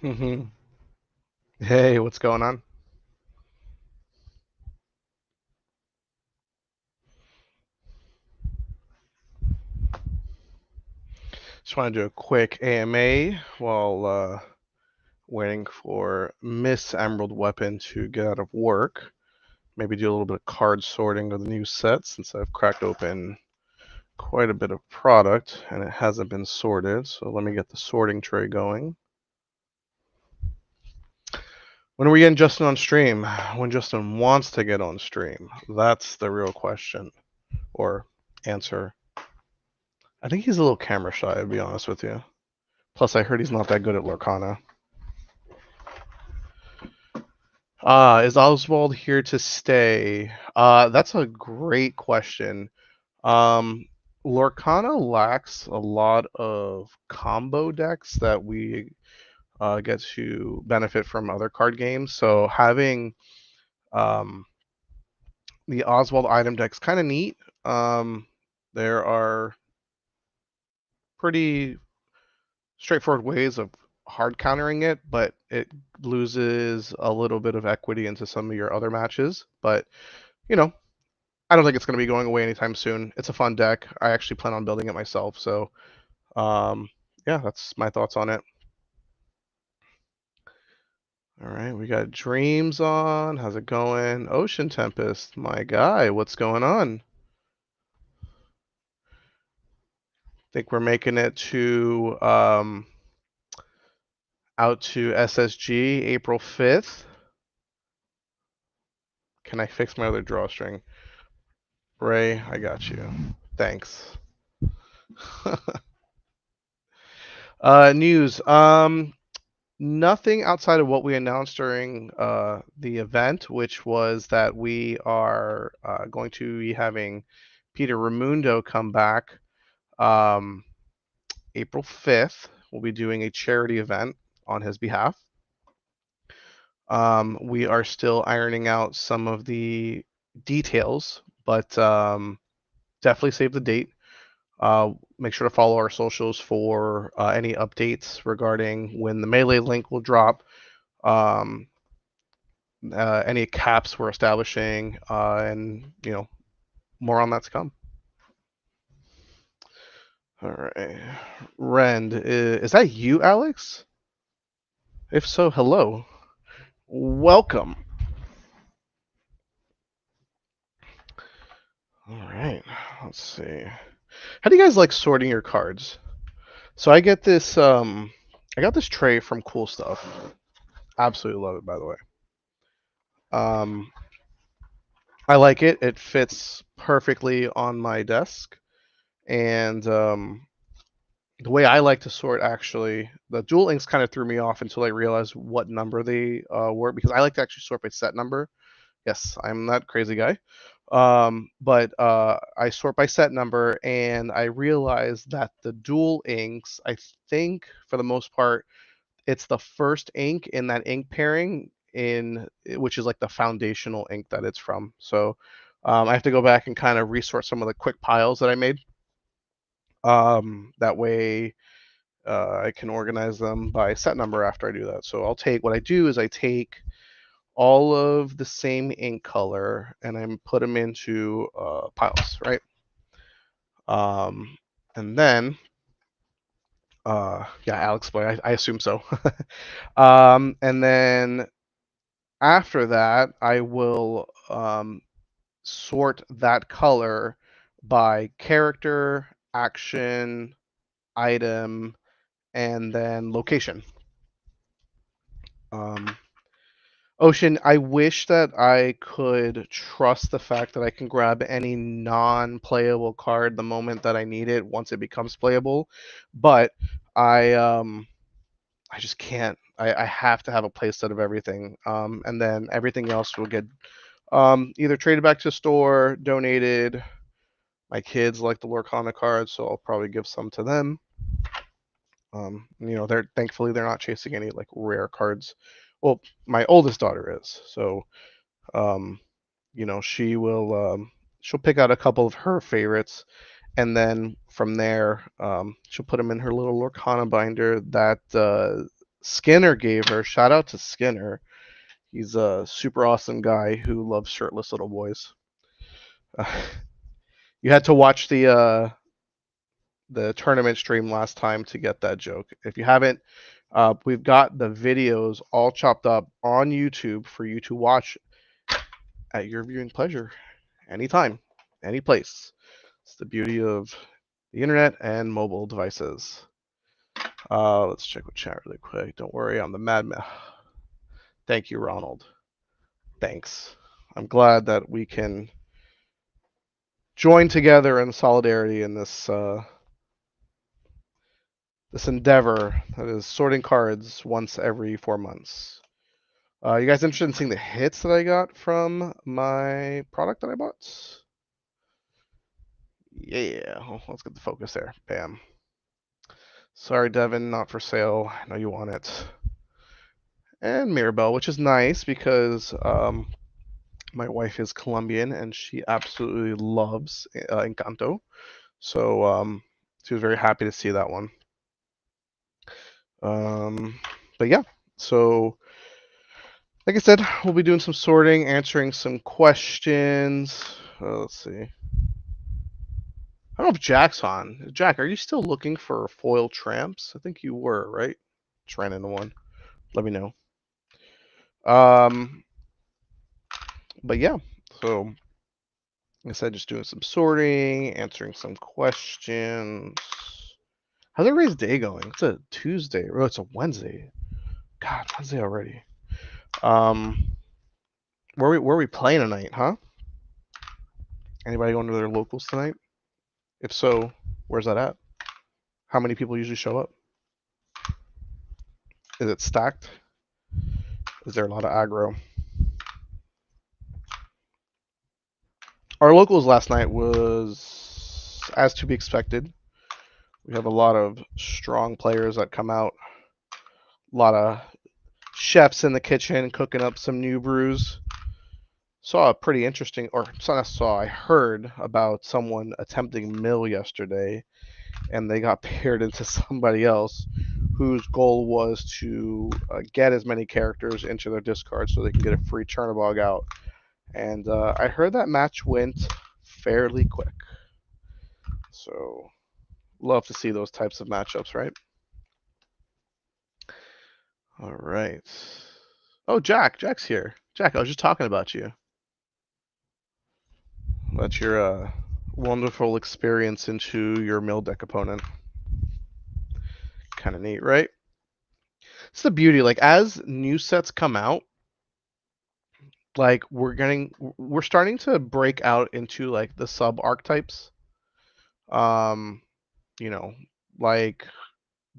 Hmm. Hey, what's going on? Just want to do a quick AMA while waiting for Miss Emerald Weapon to get out of work. Maybe do a little bit of card sorting of the new set since I've cracked open quite a bit of product and it hasn't been sorted. So let me get the sorting tray going. When are we getting Justin on stream? When Justin wants to get on stream. That's the real question or answer. I think he's a little camera shy, to be honest with you. Plus, I heard he's not that good at Lorcana. Is Oswald here to stay? That's a great question. Um, Lorcana lacks a lot of combo decks that we get to benefit from other card games. So having um, the Oswald item deck's kind of neat. There are pretty straightforward ways of hard countering it, but it loses a little bit of equity into some of your other matches. But you know, I don't think it's going to be going away anytime soon. It's a fun deck. I actually plan on building it myself. So, um, yeah, that's my thoughts on it. All right, we got Dreams on. How's it going? Ocean Tempest, my guy. What's going on? Think we're making it to out to SSG April 5th. Can I fix my other drawstring? Ray, I got you. Thanks. News. Nothing outside of what we announced during the event, which was that we are going to be having Peter Ramundo come back um, April 5th. We'll be doing a charity event on his behalf. We are still ironing out some of the details, but definitely save the date. Make sure to follow our socials for any updates regarding when the Melee link will drop. Um, any caps we're establishing, and more on that to come. All right, Rend, is that you, Alex? If so, hello, welcome. All right, let's see. How do you guys like sorting your cards? So I got this tray from Cool Stuff. Absolutely love it, by the way. Um, I like it. It fits perfectly on my desk, and the way I like to sort, actually, the dual inks kind of threw me off until I realized what number they were, because I like to actually sort by set number. Yes, I'm that crazy guy. But I sort by set number, and I realized that the dual inks, I think for the most part, it's the first ink in that ink pairing, in which is like the foundational ink that it's from. So I have to go back and kind of resort some of the quick piles that I made. That way I can organize them by set number after I do that. So what I do is I take all of the same ink color and I put them into piles, right? Um, and then, yeah, Alex Boy, I assume so. And then after that, I will sort that color by character, action, item, and then location. Um, Ocean, I wish that I could trust the fact that I can grab any non-playable card the moment that I need it once it becomes playable, but I just can't. I have to have a playset of everything, and then everything else will get either traded back to the store, donated. My kids like the Lorcana cards, so I'll probably give some to them. They're thankfully they're not chasing any like rare cards. Well, my oldest daughter is, so um, she'll pick out a couple of her favorites, and then from there she'll put them in her little Lorcana binder that Skinner gave her. Shout out to Skinner. He's a super awesome guy who loves shirtless little boys. You had to watch the tournament stream last time to get that joke. If you haven't, we've got the videos all chopped up on YouTube for you to watch at your viewing pleasure, anytime, any place. It's the beauty of the internet and mobile devices. Let's check with chat really quick. Don't worry, I'm the madman. Thank you, Ronald. Thanks. I'm glad that we can join together in solidarity in this endeavor that is sorting cards once every 4 months. You guys interested in seeing the hits that I got from my product that I bought? Yeah, let's get the focus there. Bam. Sorry, Devin, not for sale. I know you want it. And Mirabelle, which is nice because my wife is Colombian and she absolutely loves Encanto. So she was very happy to see that one. But yeah, so like I said, we'll be doing some sorting, answering some questions. Let's see. I don't know if Jack's on. Jack, are you still looking for foil tramps? I think you were, right? Just ran into one. Let me know. But yeah, so like I said, just doing some sorting, answering some questions. How's everybody's day going? It's a Tuesday. Oh, it's a Wednesday. God, Wednesday already. Where are we playing tonight, huh? Anybody going to their locals tonight? If so, where's that at? How many people usually show up? Is it stacked? Is there a lot of aggro? Our locals last night was as to be expected. We have a lot of strong players that come out. A lot of chefs in the kitchen cooking up some new brews. Saw a pretty interesting, or I heard about someone attempting mill yesterday, and they got paired into somebody else whose goal was to get as many characters into their discard so they can get a free Chernobog out. And I heard that match went fairly quick. So, love to see those types of matchups, right? All right. Oh, Jack's here. Jack, I was just talking about you. About your wonderful experience into your mill deck opponent. Kind of neat, right? It's the beauty. Like, as new sets come out, like we're starting to break out into like the sub archetypes. Um, you know, like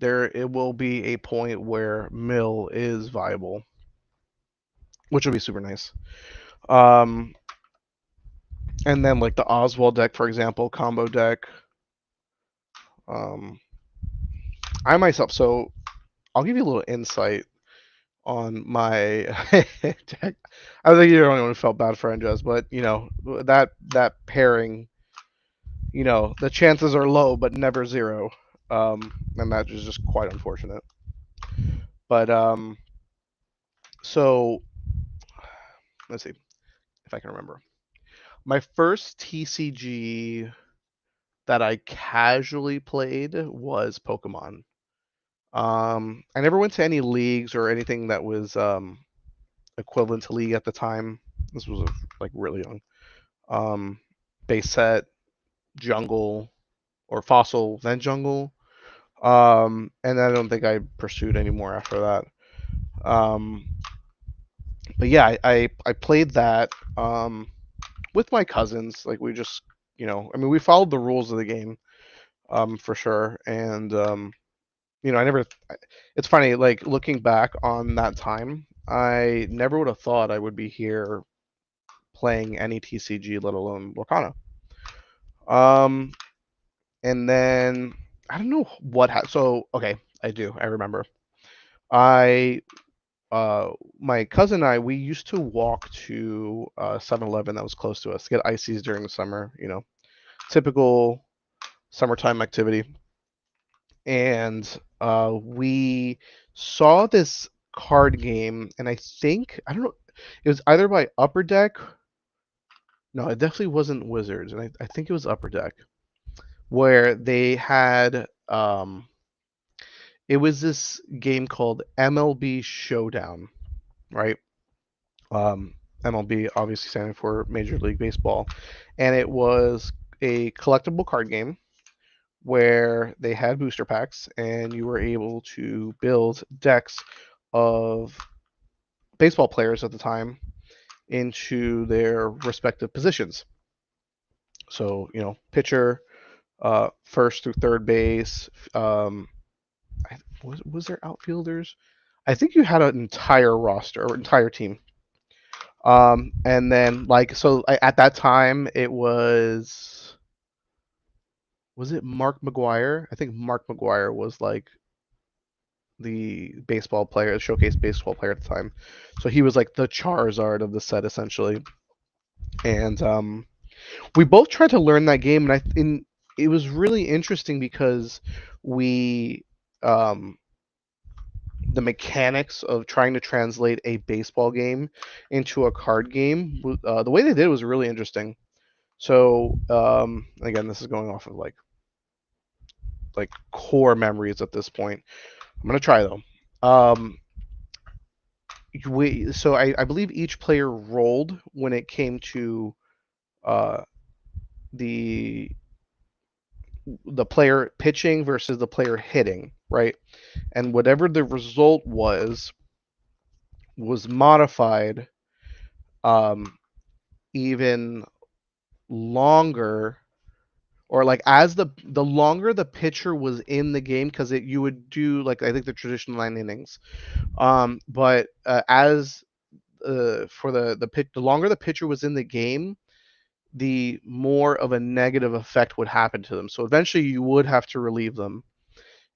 it will be a point where mill is viable, which would be super nice. And then like the Oswald deck, for example, combo deck. I myself, so I'll give you a little insight on my deck. I think you're the only one who felt bad for Andres, but that pairing, the chances are low, but never zero. And that is just quite unfortunate. But so let's see if I can remember. My first TCG that I casually played was Pokemon. I never went to any leagues or anything that was equivalent to league at the time. This was like really young. Base set, jungle, or fossil, then jungle. And I don't think I pursued any more after that. But yeah, I played that with my cousins. Like we just, I mean, we followed the rules of the game for sure. And I never. It's funny, like looking back on that time, I never would have thought I would be here playing any TCG, let alone Lorcana. And then I don't know what happened. So okay, I do. I remember. I my cousin and I, we used to walk to 7-Eleven that was close to us to get ices during the summer. Typical summertime activity. and we saw this card game, and I don't know, it was either by Upper Deck. No, it definitely wasn't Wizards, and I think it was Upper Deck, where they had it was this game called MLB Showdown, right? Um, MLB obviously standing for Major League Baseball, and it was a collectible card game where they had booster packs, and you were able to build decks of baseball players at the time into their respective positions. So, pitcher, first through third base. Was there outfielders? I think you had an entire roster or entire team. And then at that time it was it Mark McGuire? I think Mark McGuire was like the baseball player, showcase baseball player at the time. So he was like the Charizard of the set essentially. And we both tried to learn that game, and it was really interesting because we um, the mechanics of trying to translate a baseball game into a card game. The way they did it was really interesting. So again, this is going off of like core memories at this point. I'm gonna try though. Um, I believe each player rolled when it came to uh, the the player pitching versus the player hitting, right? And whatever the result was modified um, even longer, or like as the longer the pitcher was in the game, because it you would do like I think the traditional 9 innings. But as for the longer the pitcher was in the game, the more of a negative effect would happen to them. So eventually you would have to relieve them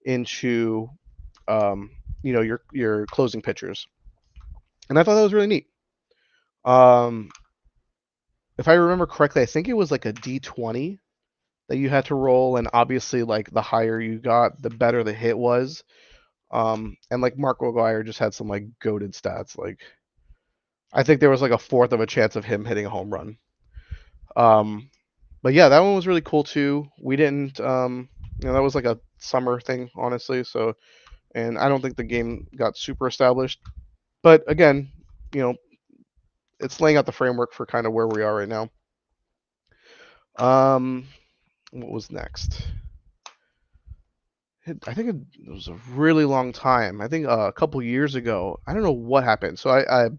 into um, your closing pitchers. And I thought that was really neat. Um, if I remember correctly, I think it was like a D20 that you had to roll, and obviously like the higher you got, the better the hit was. And like Mark McGuire just had some like goated stats. Like I think there was like a fourth of a chance of him hitting a home run. Um, but yeah, that one was really cool too. We didn't, that was like a summer thing, honestly. So, and I don't think the game got super established. But again, you know, it's laying out the framework for kind of where we are right now. Um, what was next? I think it was a really long time. I think a couple years ago. I don't know what happened. So I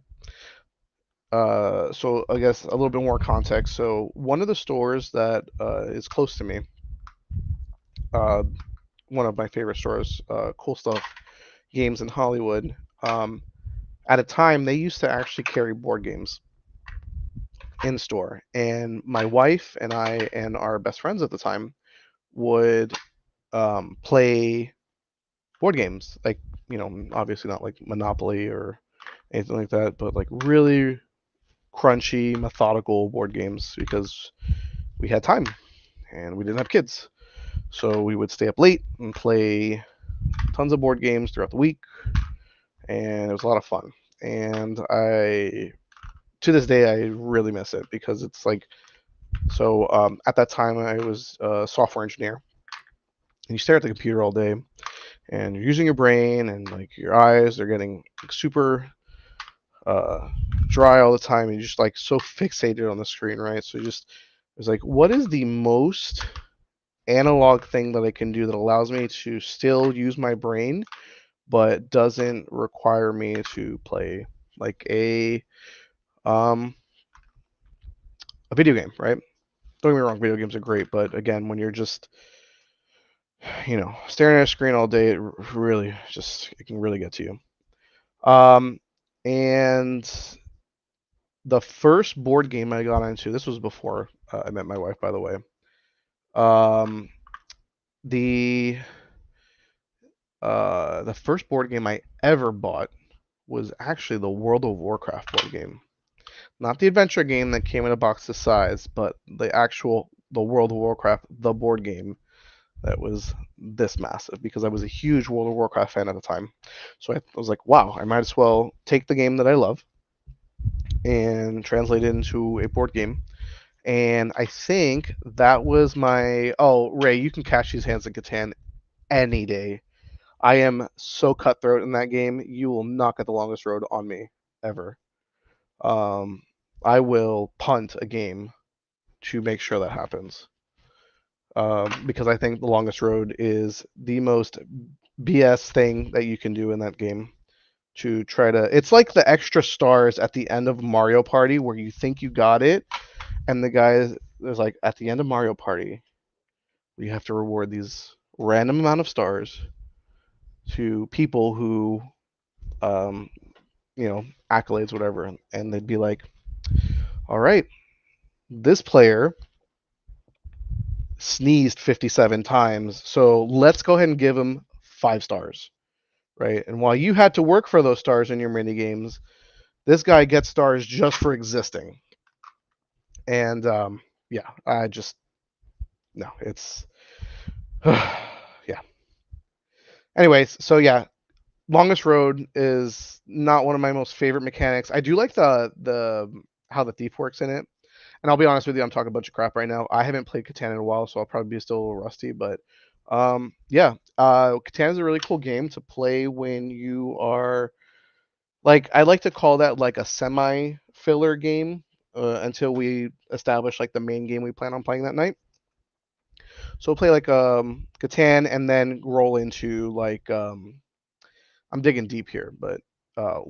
guess a little bit more context. So one of the stores that is close to me, uh, one of my favorite stores, Cool Stuff Games in Hollywood. Um, at a time, they used to actually carry board games in store, and my wife and I and our best friends at the time would play board games, like obviously not like Monopoly or anything like that, but like really crunchy, methodical board games because we had time and we didn't have kids. So we would stay up late and play tons of board games throughout the week, and it was a lot of fun. And to this day, I really miss it because it's like, so at that time, I was a software engineer, and you stare at the computer all day, and you're using your brain, and like your eyes, they're getting like, super uh, dry all the time, and you're just like so fixated on the screen, right? So it's like, what is the most analog thing that I can do that allows me to still use my brain, but doesn't require me to play like um a video game, right? Don't get me wrong, video games are great, but again, when you're just staring at a screen all day, it can really get to you. Um, and the first board game I got into, this was before I met my wife, by the way. Um, the the first board game I ever bought was actually the World of Warcraft board game. Not the adventure game that came in a box this size, but the World of Warcraft, the board game. that was this massive because I was a huge World of Warcraft fan at the time. So I was like, wow, I might as well take the game that I love and translate it into a board game. And I think that was my. Oh, Ray, you can catch these hands in Catan any day. I am so cutthroat in that game. You will not get the longest road on me ever. Um, I will punt a game to make sure that happens. Because I think the longest road is the most BS thing that you can do in that game to try to. It's like the extra stars at the end of Mario Party where you think you got it, and the guy there's like at the end of Mario Party, you have to reward these random amount of stars to people who, um, accolades, whatever, and they'd be like, all right, this player sneezed 57 times, so let's go ahead and give him 5 stars, right? And while you had to work for those stars in your mini games, this guy gets stars just for existing. And yeah, I just no, it's yeah. Anyways, so yeah, longest road is not one of my most favorite mechanics. I do like the how the thief works in it. And I'll be honest with you, I'm talking a bunch of crap right now. I haven't played Catan in a while, so I'll probably be still a little rusty. But yeah, Catan is a really cool game to play when you are like I like to call that like a semi filler game until we establish like the main game we plan on playing that night. So we'll play like Catan and then roll into like I'm digging deep here, but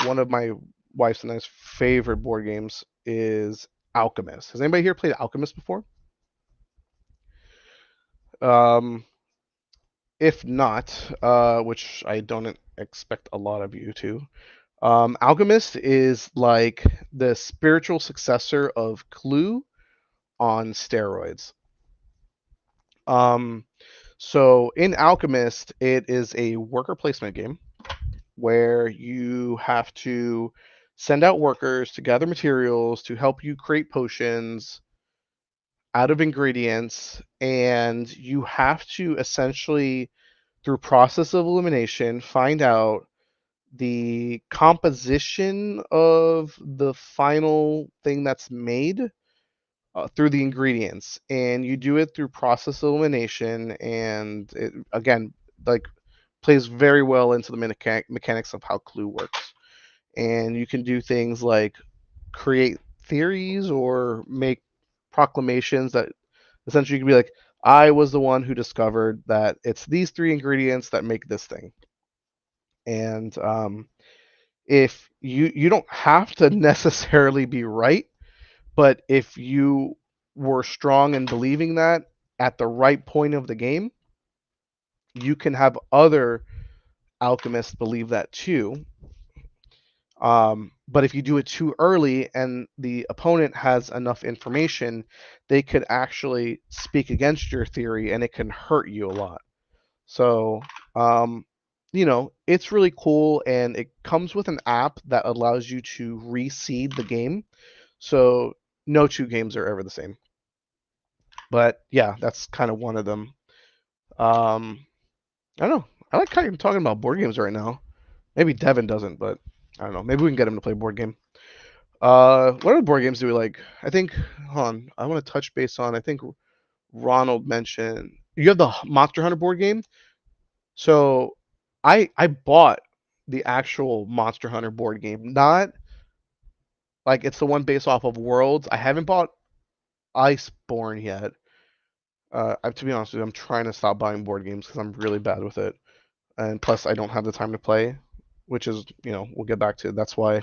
one of my wife's and I's favorite board games is Alchemist. Has anybody here played Alchemist before? Um, if not, which I don't expect a lot of you to, Alchemist is like the spiritual successor of Clue on steroids. Um, so in Alchemist, it is a worker placement game where you have to send out workers to gather materials to help you create potions out of ingredients, and you have to essentially, through process of elimination, find out the composition of the final thing that's made through the ingredients, and you do it through process elimination, and it again like plays very well into the mechanics of how Clue works. And you can do things like create theories or make proclamations that essentially you can be like, I was the one who discovered that it's these 3 ingredients that make this thing. And if you don't have to necessarily be right, but if you were strong in believing that at the right point of the game, you can have other alchemists believe that too. But if you do it too early and the opponent has enough information, they could actually speak against your theory and it can hurt you a lot. So, um, it's really cool, and it comes with an app that allows you to reseed the game. So no 2 games are ever the same. But yeah, that's kind of one of them. Um, I don't know. I like kind of talking about board games right now. Maybe Devin doesn't, but I don't know. Maybe we can get him to play a board game. What other board games do we like? I think, hold on, I want to touch base on. I think Ronald mentioned you have the Monster Hunter board game. So, I bought the actual Monster Hunter board game, not like it's the one based off of Worlds. I haven't bought Iceborne yet. To be honest with you, I'm trying to stop buying board games because I'm really bad with it, and plus I don't have the time to play, which is we'll get back to. That's why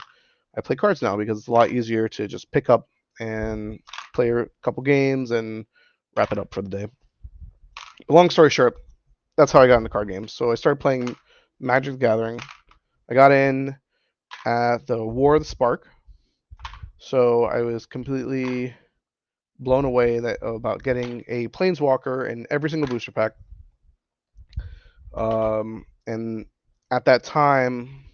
I play cards now because it's a lot easier to just pick up and play a couple games and wrap it up for the day. Long story short, that's how I got into card games. So I started playing Magic the Gathering. I got in at the War of the Spark, so I was completely blown away about getting a Planeswalker in every single booster pack. And at that time,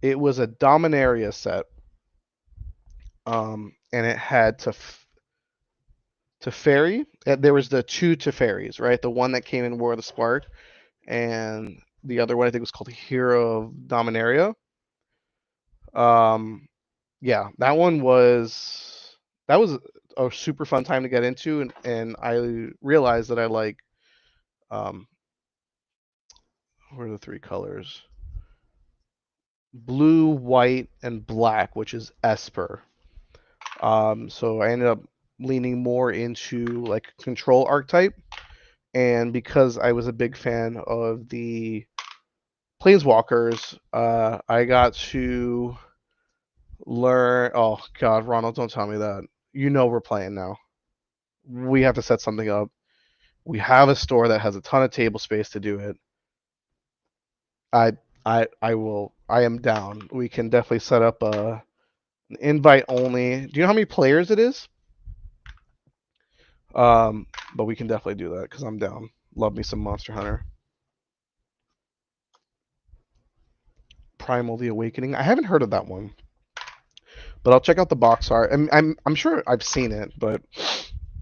it was a Dominaria set, and it had Teferi. There was the two Teferis, right? The one that came in War of the Spark, and the other one I think was called Hero of Dominaria. Um, yeah, that was a super fun time to get into, and I realized that I like um, what are the three colors? Blue, white, and black, which is Esper. So I ended up leaning more into like control archetype, and because I was a big fan of the Planeswalkers, I got to learn. Oh God, Ronald, don't tell me that. You know we're playing now. We have to set something up. We have a store that has a ton of table space to do it. I I will. I am down. We can definitely set up an invite only. Do you know how many players it is? Um, but we can definitely do that because I'm down. Love me some Monster Hunter. Primal: The Awakening. I haven't heard of that one, but I'll check out the box art. I'm sure I've seen it, but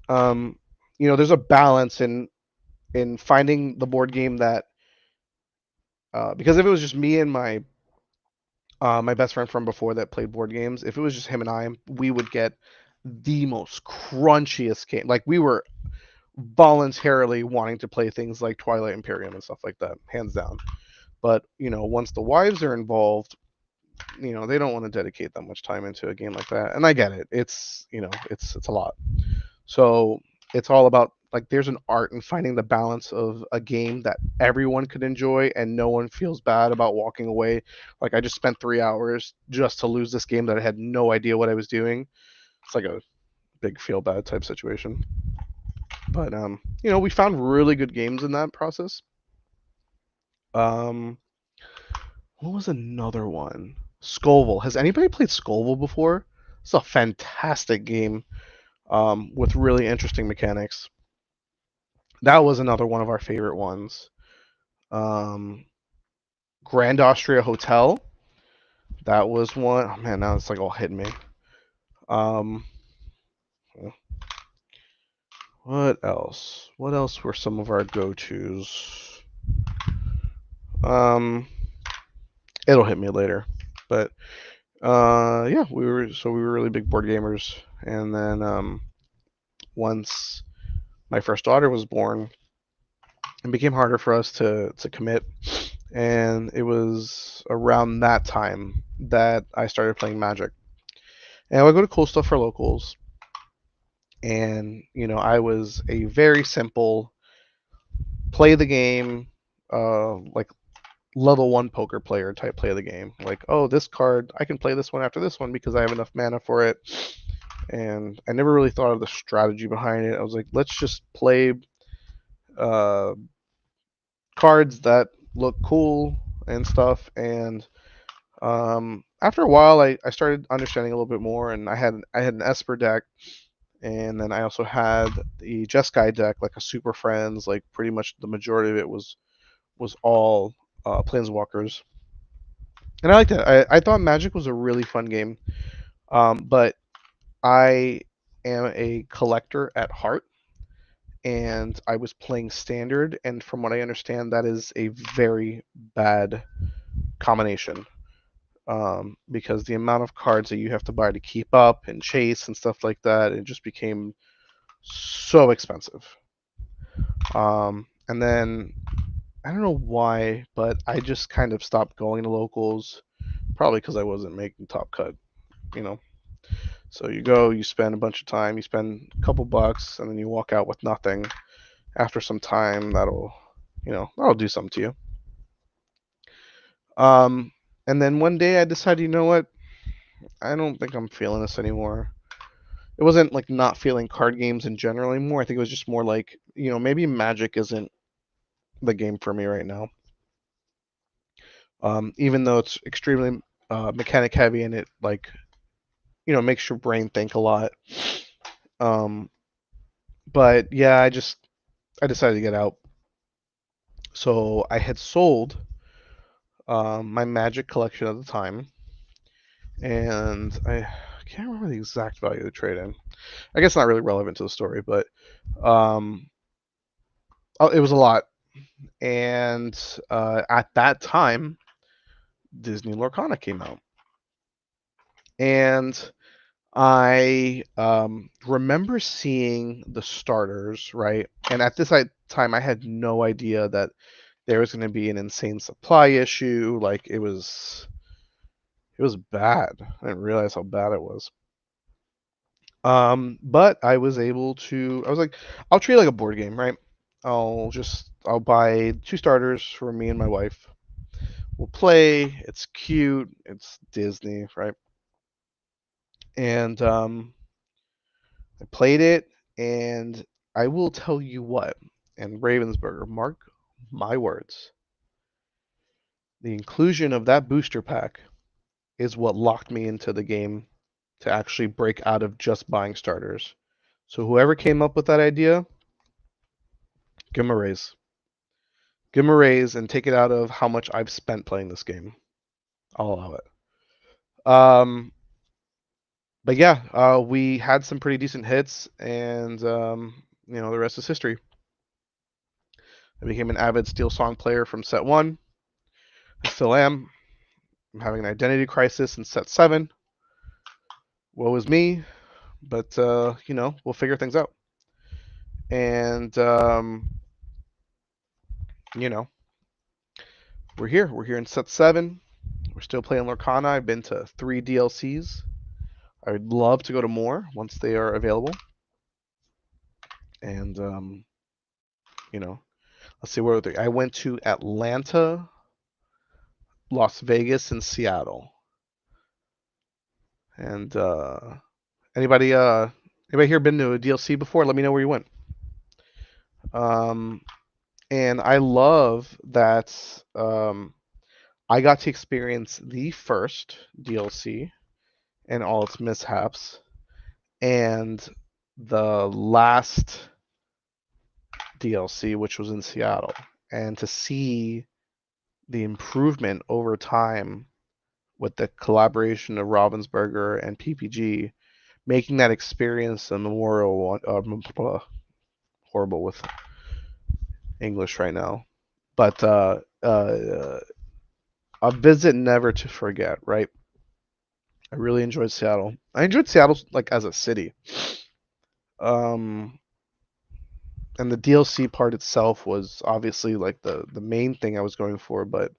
um, there's a balance in finding the board game that because if it was just me and my best friend from before that played board games, if it was just him and I, we would get the most crunchiest game. Like we were voluntarily wanting to play things like Twilight Imperium and stuff like that, hands down. But once the wives are involved, they don't want to dedicate that much time into a game like that, and I get it. It's a lot. So it's all about like there's an art in finding the balance of a game that everyone could enjoy and no one feels bad about walking away. Like I just spent 3 hours just to lose this game that I had no idea what I was doing. It's like a big feel bad type situation. But we found really good games in that process. Um, what was another one? Scoville. Has anybody played Scoville before? It's a fantastic game with really interesting mechanics. That was another one of our favorite ones. Um, Grand Austria Hotel. That was one. Oh man, now it's like all hitting me. Um, what else? What else were some of our go-tos? Um, it'll hit me later. But yeah, we were really big board gamers, and then once my first daughter was born, it became harder for us to commit, and it was around that time that I started playing Magic. And I would go to Cool Stuff for locals, and I was a very simple play the game, like level one poker player type play of the game. Like, oh, this card I can play this one after this one because I have enough mana for it. And I never really thought of the strategy behind it. I was like, let's just play uh, cards that look cool and stuff. And after a while, I started understanding a little bit more, and I had an Esper deck, and then I also had the Jeskai deck, like a Super Friends. Like pretty much the majority of it was all Planeswalkers, and I liked it. I thought Magic was a really fun game, but I am a collector at heart, and I was playing Standard, and from what I understand, that is a very bad combination. Because the amount of cards that you have to buy to keep up and chase and stuff like that, it just became so expensive. And then I don't know why, but I just kind of stopped going to locals, probably because I wasn't making top cut, you know. So you go, you spend a bunch of time, you spend a couple bucks, and then you walk out with nothing. After some time, that'll do something to you. Um, and then one day I decided, you know what? I don't think I'm feeling this anymore. It wasn't like not feeling card games in general anymore. I think it was just more like, maybe Magic isn't the game for me right now. Even though it's extremely mechanic heavy and it like, makes your brain think a lot. Um, but yeah, I decided to get out. So I had sold my Magic collection at the time, and I can't remember the exact value of the trade-in. I guess not really relevant to the story, but um, it was a lot. And at that time, Disney Lorcana came out, and I remember seeing the starters, right? And at this time, I had no idea that there was going to be an insane supply issue. Like it was bad. I didn't realize how bad it was. But I was able to. I was like, I'll treat it like a board game, right? I'll buy 2 starters for me and my wife. We'll play. It's cute. It's Disney, right? And I played it, and I will tell you what. And Ravensburger, mark my words. The inclusion of that booster pack is what locked me into the game to actually break out of just buying starters. So whoever came up with that idea, give them a raise. Give them a raise and take it out of how much I've spent playing this game. I'll allow it. But yeah, we had some pretty decent hits, and the rest is history. I became an avid Steel Song player from set 1. I still am. I'm having an identity crisis in set 7. Woe is me, but we'll figure things out. And you know, we're here. We're here in set 7. We're still playing Lorcana. I've been to 3 DLCs. I would love to go to more once they are available. And let's see where were they? I went to Atlanta, Las Vegas, and Seattle. And anybody here been to a DLC before? Let me know where you went. And I love that I got to experience the first DLC and all its mishaps, and the last DLC, which was in Seattle, and to see the improvement over time with the collaboration of Ravensburger and PPG, making that experience a memorial one. Horrible with English right now, but a visit never to forget, right? I really enjoyed Seattle. I enjoyed Seattle like as a city. Um, and the DLC part itself was obviously like the main thing I was going for, but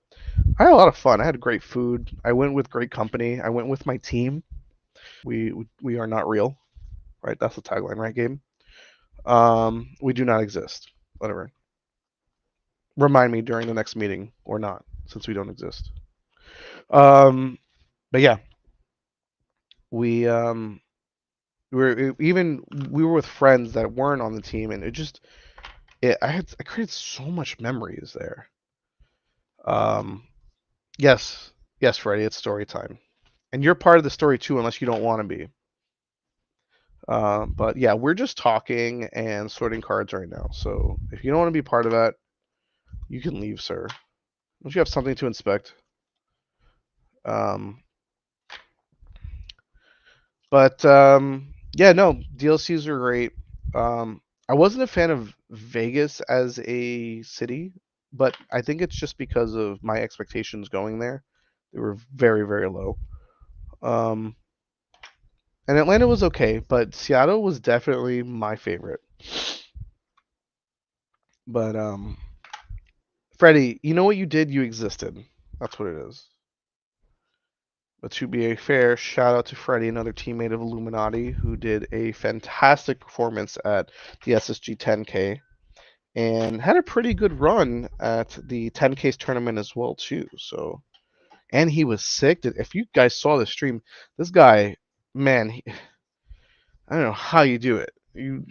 I had a lot of fun. I had great food. I went with great company. I went with my team. We are not real, right? That's the tagline, right, Gabe? We do not exist. Whatever. Remind me during the next meeting or not, since we don't exist. But yeah, we we were with friends that weren't on the team, and I created so much memories there. Um, yes, yes, Freddie, it's story time, and you're part of the story too, unless you don't want to be. But yeah, we're just talking and sorting cards right now. So if you don't want to be part of that, you can leave, sir. Don't you have something to inspect? Um, but yeah, no, DLCs are great. I wasn't a fan of Vegas as a city, but I think it's just because of my expectations going there. They were very, very low. Um, and Atlanta was okay, but Seattle was definitely my favorite. But Freddie, you know what you did? You existed. That's what it is. But to be fair, shout out to Freddie, another teammate of Illuminati, who did a fantastic performance at the SSG 10K and had a pretty good run at the 10K's tournament as well too. So, and he was sick. If you guys saw the stream, this guy, man, I don't know how you do it. You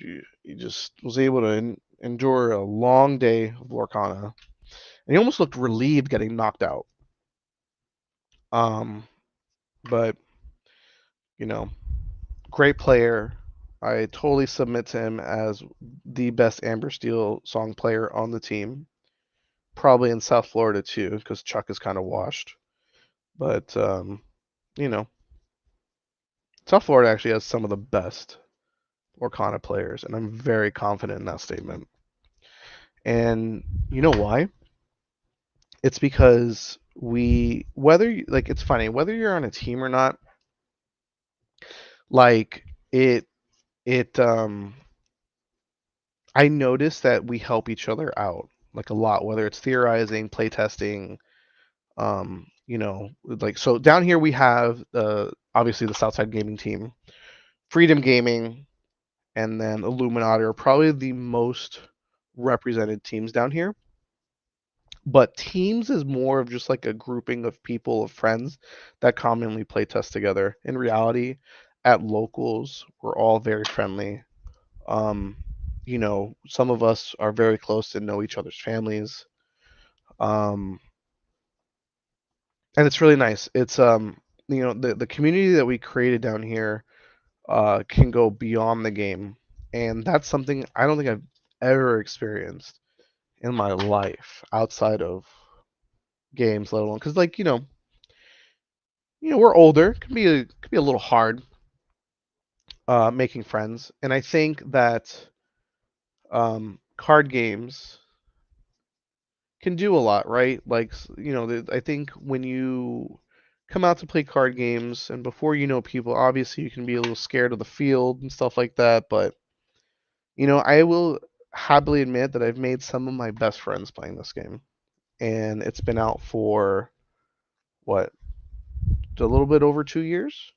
just was able to endure a long day of Lorcana, and he almost looked relieved getting knocked out. But you know, great player. I totally submit to him as the best Amber Steel song player on the team. Probably in South Florida too, because Chuck is kind of washed. But you know, South Florida actually has some of the best Lorcana players, and I'm very confident in that statement. And you know why? It's because like, it's funny, whether you're on a team or not, like, it, it, I notice that we help each other out, like, a lot, whether it's theorizing, playtesting, like, so down here we have, obviously the Southside Gaming team, Freedom Gaming, and then Illuminati are probably the most represented teams down here. But teams is more of just like a grouping of people, of friends that commonly play test together. In reality, at locals, we're all very friendly. Um, some of us are very close and know each other's families. Um, and it's really nice. It's the community that we created down here can go beyond the game, and that's something I don't think I've ever experienced in my life outside of games, let alone because, like, we're older, can be a little hard making friends, and I think that card games can do a lot, right? Like, I think when you come out to play card games and before you know people, obviously you can be a little scared of the field and stuff like that, but I will happily admit that I've made some of my best friends playing this game, and it's been out for what, a little bit over 2 years,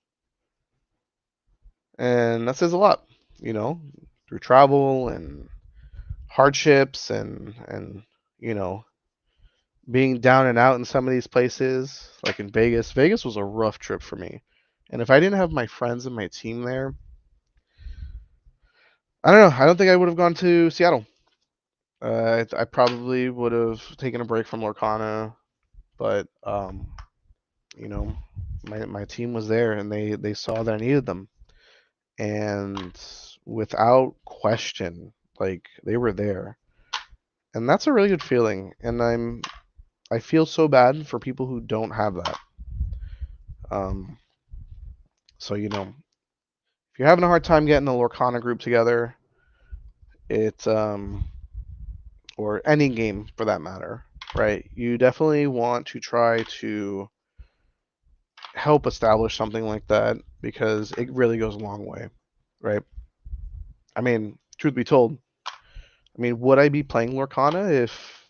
and that says a lot, you know, through travel and hardships and you know being down and out in some of these places, like in Vegas. Vegas was a rough trip for me, and if I didn't have my friends and my team there, I don't know. I don't think I would have gone to Seattle. I probably would have taken a break from Lorcana, but you know, my team was there and they saw that I needed them, and without question, like, they were there, and that's a really good feeling. And I feel so bad for people who don't have that. Um, so if you're having a hard time getting a Lorcana group together, it's or any game for that matter, right? You definitely want to try to help establish something like that because it really goes a long way, right? I mean, truth be told, I mean, would I be playing Lorcana if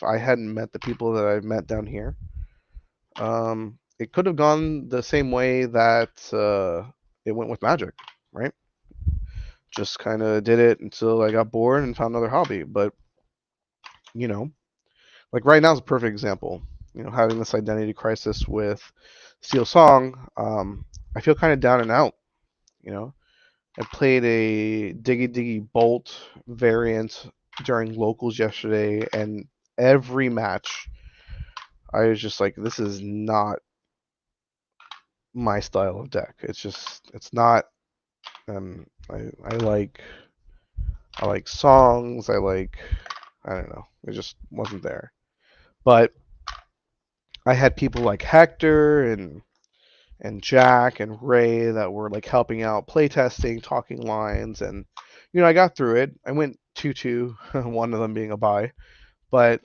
I hadn't met the people that I've met down here? It could have gone the same way that it went with Magic, right? Just kind of did it until I got bored and found another hobby. But you know, like right now is a perfect example. Having this identity crisis with Steel Song, I feel kind of down and out. You know, I played a Diggy Diggy Bolt variant during locals yesterday, and every match I was just like, this is not my style of deck. It's not. I like songs. I don't know. It just wasn't there. But I had people like Hector and Jack and Ray that were like helping out playtesting, talking lines, and I got through it. I went 2-2, one of them being a bye. But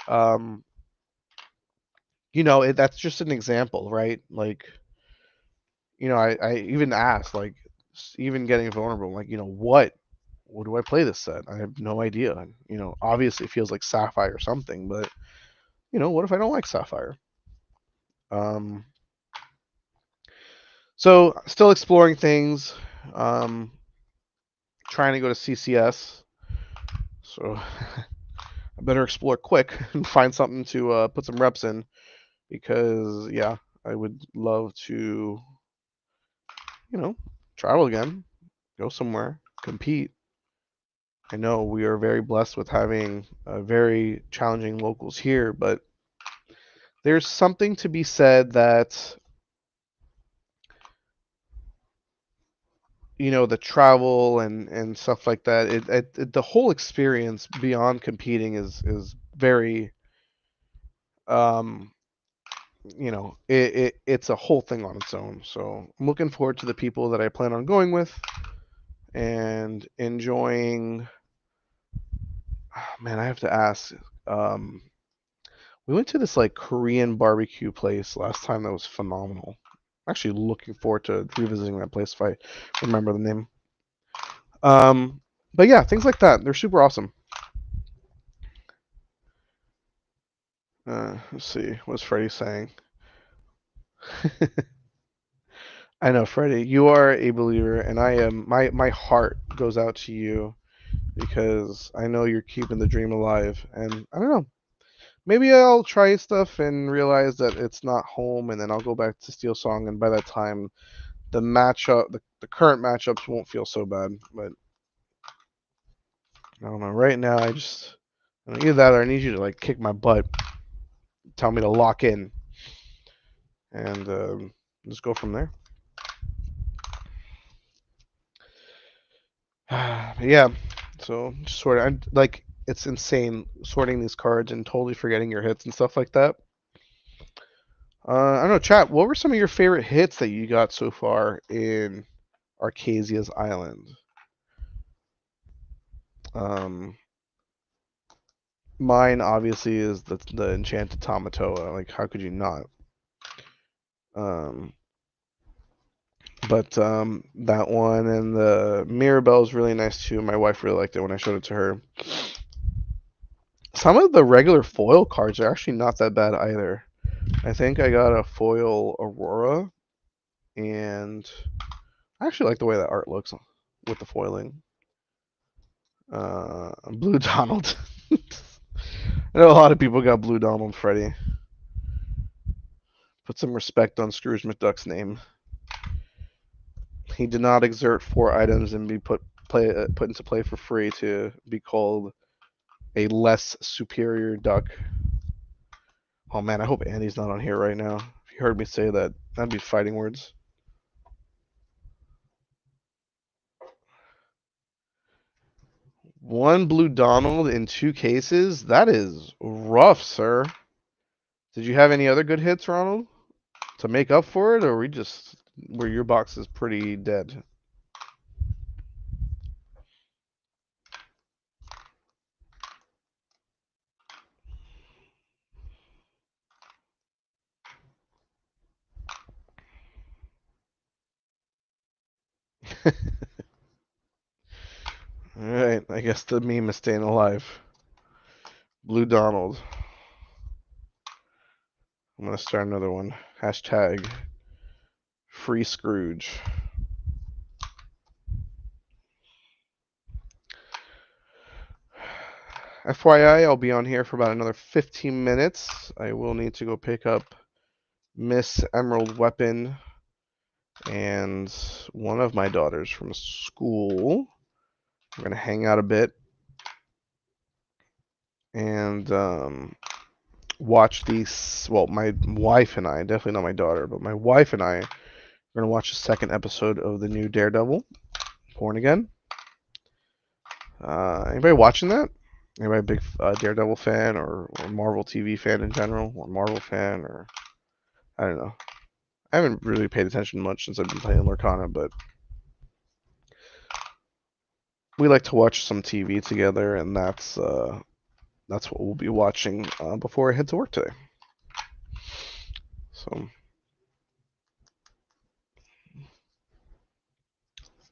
that's just an example, right? Like, I even asked, like, even getting vulnerable, like, what do I play this set? I have no idea. Obviously it feels like Sapphire or something, but what if I don't like Sapphire? Um, so still exploring things, um, trying to go to CCS. So I better explore quick and find something to put some reps in because yeah, I would love to, you know, travel again, go somewhere, compete. I know we are very blessed with having very challenging locals here, but there's something to be said that the travel and stuff like that. The whole experience beyond competing is very um it's a whole thing on its own. So I'm looking forward to the people that I plan on going with and enjoying. Man, I have to ask. Um, we went to this like Korean barbecue place last time that was phenomenal. I'm actually looking forward to revisiting that place if I remember the name. Um, but yeah, things like that. They're super awesome. Let's see. What's Freddie saying? I know, Freddie, you are a believer, and I am. My heart goes out to you because I know you're keeping the dream alive. And I don't know. Maybe I'll try stuff and realize that it's not home, and then I'll go back to Steel Song, and by that time, the current matchups won't feel so bad. But I don't know. Right now, either that or I need you to like kick my butt, tell me to lock in, and just go from there. Yeah. So just sort of, like it's insane sorting these cards and totally forgetting your hits and stuff like that. I don't know, chat. What were some of your favorite hits that you got so far in Arcasia's Island? Um, Mine obviously is the Enchanted Tamatoa. Like, how could you not? Um, but that one and the Mirabelle is really nice too. My wife really liked it when I showed it to her. Some of the regular foil cards are actually not that bad either. I think I got a foil Aurora, and I actually like the way that art looks with the foiling. Blue Donald. I know a lot of people got Blue Donald Freddy. Put some respect on Scrooge McDuck's name. He did not exert 4 items and be put into play for free to be called a less superior duck. Oh man, I hope Andy's not on here right now. If you heard me say that, that'd be fighting words. One Blue Donald in 2 cases? That is rough, sir. Did you have any other good hits, Ronald, to make up for it, or were your boxes pretty dead? Alright, I guess the meme is staying alive. Blue Donald. I'm gonna start another one. Hashtag Free Scrooge. FYI, I'll be on here for about another 15 minutes. I will need to go pick up Miss Emerald Weapon and one of my daughters from school. We're gonna hang out a bit and watch these. Well, my wife and I, definitely not my daughter, but my wife and I are gonna watch the second episode of the new Daredevil, Born Again. Anybody watching that? Anybody a big Daredevil fan or Marvel TV fan in general, or Marvel fan, or I don't know. I haven't really paid attention much since I've been playing Lorcana, but we like to watch some TV together, and that's what we'll be watching before I head to work today. So,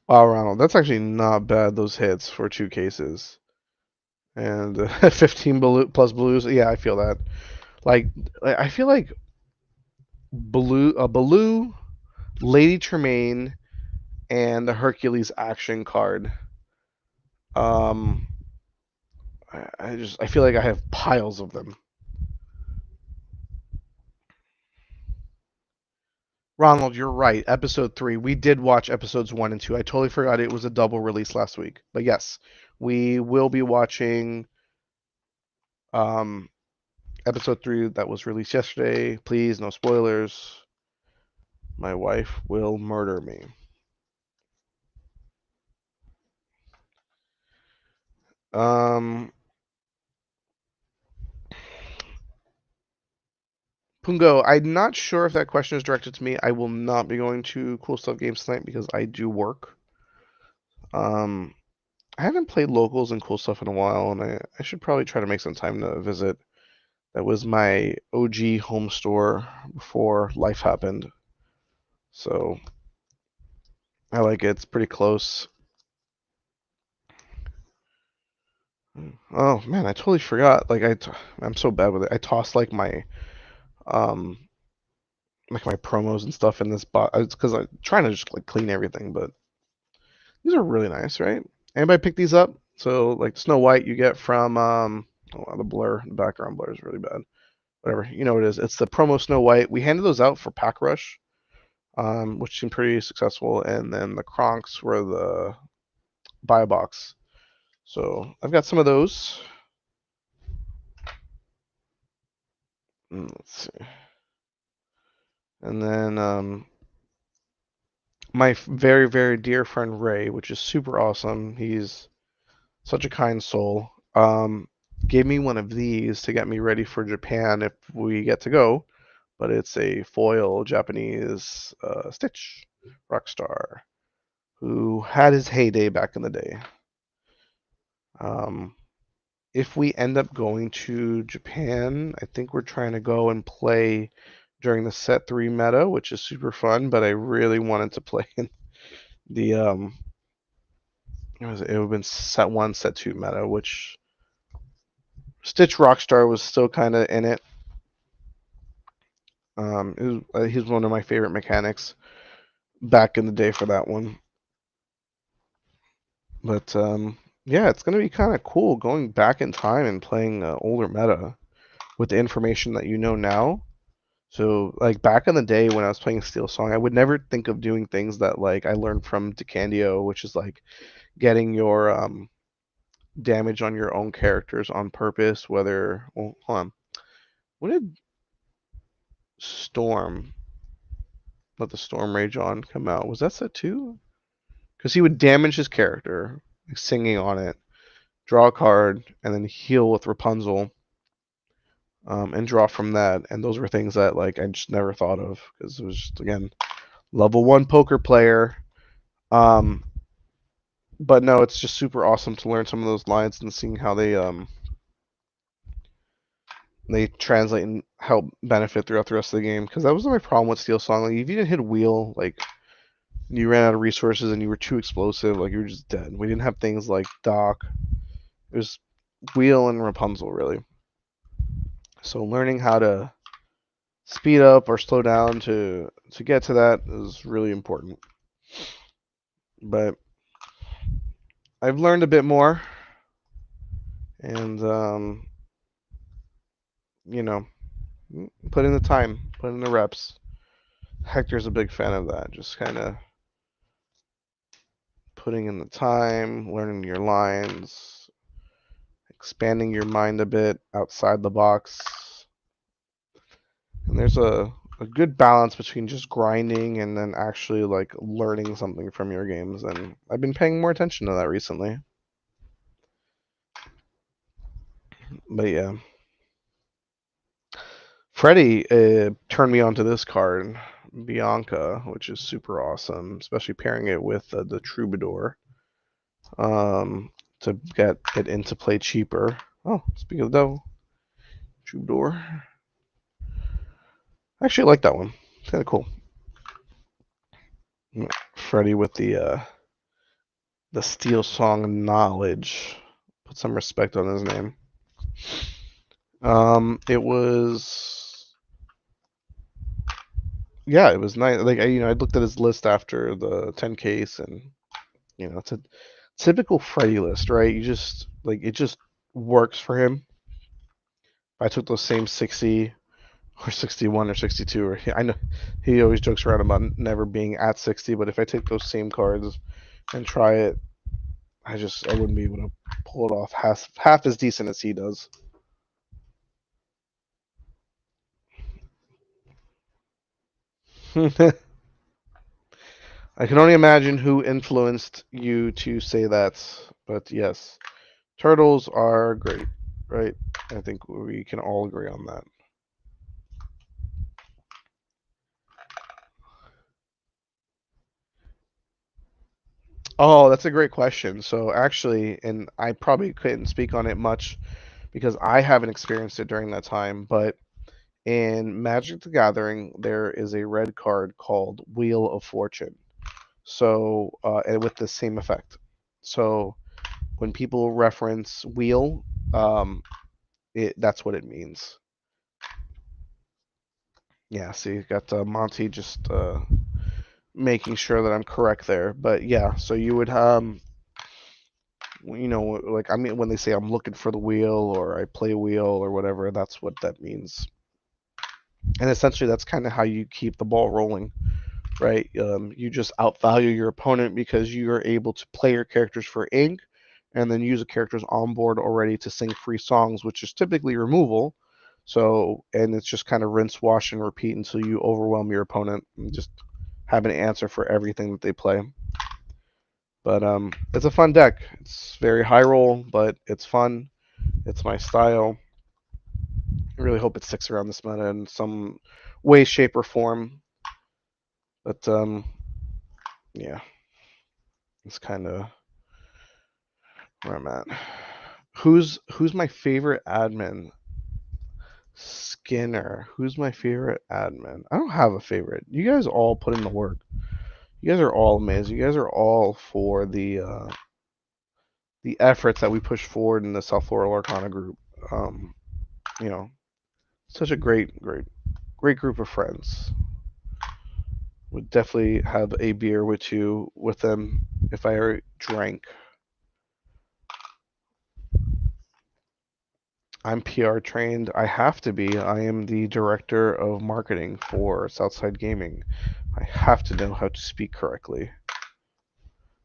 wow, Ronald, that's actually not bad. Those hits for 2 cases and 15 plus blues. Yeah, I feel that. Like, I feel like Baloo, Lady Tremaine, and the Hercules action card. Um, I feel like I have piles of them. Ronald, you're right. Episode 3. We did watch episodes 1 and 2. I totally forgot it was a double release last week. But yes, we will be watching um, episode 3 that was released yesterday. Please, no spoilers. My wife will murder me. Um, Pungo, I'm not sure if that question is directed to me. I will not be going to Cool Stuff Games tonight because I do work. Um, I haven't played locals and Cool Stuff in a while, and I should probably try to make some time to visit. That was my OG home store before life happened. So I like it. It's pretty close. Oh man, I totally forgot. I'm so bad with it. I tossed um like my promos and stuff in this box. It's because I'm trying to just like clean everything, but these are really nice, right? Anybody pick these up? So like Snow White, you get from oh, the blur, the background blur is really bad. Whatever, you know what it is. It's the promo Snow White. We handed those out for Pack Rush, which seemed pretty successful, and then the Kronks were the buy box. So I've got some of those. Let's see, and then my very very dear friend Ray, which is super awesome. He's such a kind soul. Gave me one of these to get me ready for Japan if we get to go, but it's a foil Japanese Stitch Rockstar who had his heyday back in the day. Um, if we end up going to Japan, I think we're trying to go and play during the set 3 meta, which is super fun, but I really wanted to play in the it would have been set 1, set 2 meta, which Stitch Rockstar was still kind of in it. He's one of my favorite mechanics back in the day for that one. But yeah, it's gonna be kind of cool going back in time and playing older meta with the information that you know now. So like back in the day when I was playing Steel Song, I would never think of doing things that like I learned from Decandio, which is like getting your damage on your own characters on purpose. Whether well, hold on, when did Storm Let the Storm Rage On come out? Was that set 2? Because he would damage his character, like singing on it, draw a card, and then heal with Rapunzel, and draw from that. And those were things that like I just never thought of because it was just again level 1 poker player. Um, but no, it's just super awesome to learn some of those lines and seeing how they translate and help benefit throughout the rest of the game. Because that was my problem with Steel Song. Like if you didn't hit wheel, like you ran out of resources and you were too explosive, like you were just dead. We didn't have things like Doc. It was Wheel and Rapunzel really. So learning how to speed up or slow down to get to that is really important. But I've learned a bit more, and you know, put in the time, put in the reps. Hector's a big fan of that. Just kind of putting in the time, learning your lines, expanding your mind a bit outside the box. And there's a good balance between just grinding and then actually like learning something from your games. And I've been paying more attention to that recently. But yeah. Freddie turned me onto this card, Bianca, which is super awesome, especially pairing it with the Troubadour to get it into play cheaper. Oh, speaking of the devil, Troubadour. I actually like that one. It's kind of cool. Freddie with the Steel Song knowledge. Put some respect on his name. It was yeah, it was nice. Like I looked at his list after the 10 case, and it's a typical Freddy list, right? You just like it just works for him. If I took those same 60 or 61 or 62, or I know he always jokes around about never being at 60, but if I take those same cards and try it, I wouldn't be able to pull it off half as decent as he does. I can only imagine who influenced you to say that, but yes, turtles are great, right? I think we can all agree on that. Oh, that's a great question. So actually, and I probably couldn't speak on it much because I haven't experienced it during that time, but in Magic the Gathering, there is a red card called Wheel of Fortune. So, and with the same effect. So when people reference wheel, um, that's what it means. Yeah, see, got Monty just making sure that I'm correct there. But yeah, so you would like I mean when they say I'm looking for the wheel or I play wheel or whatever, that's what that means. And essentially that's kind of how you keep the ball rolling, right? You just outvalue your opponent because you are able to play your characters for ink and then use a character's on board already to sing free songs, which is typically removal. So, and it's just kind of rinse, wash, and repeat until you overwhelm your opponent and just have an answer for everything that they play. But it's a fun deck. It's very high roll, but it's fun. It's my style. I really hope it sticks around this meta in some way, shape, or form. But yeah, it's kind of where I'm at. Who's my favorite admin? Skinner. Who's my favorite admin? I don't have a favorite. You guys all put in the work. You guys are all amazing. You guys are all for the efforts that we push forward in the South Florida Arcana group. Um, you know, such a great group of friends. Would definitely have a beer with them if I ever drank. I'm PR trained. I have to be. I am the director of marketing for Southside Gaming. I have to know how to speak correctly.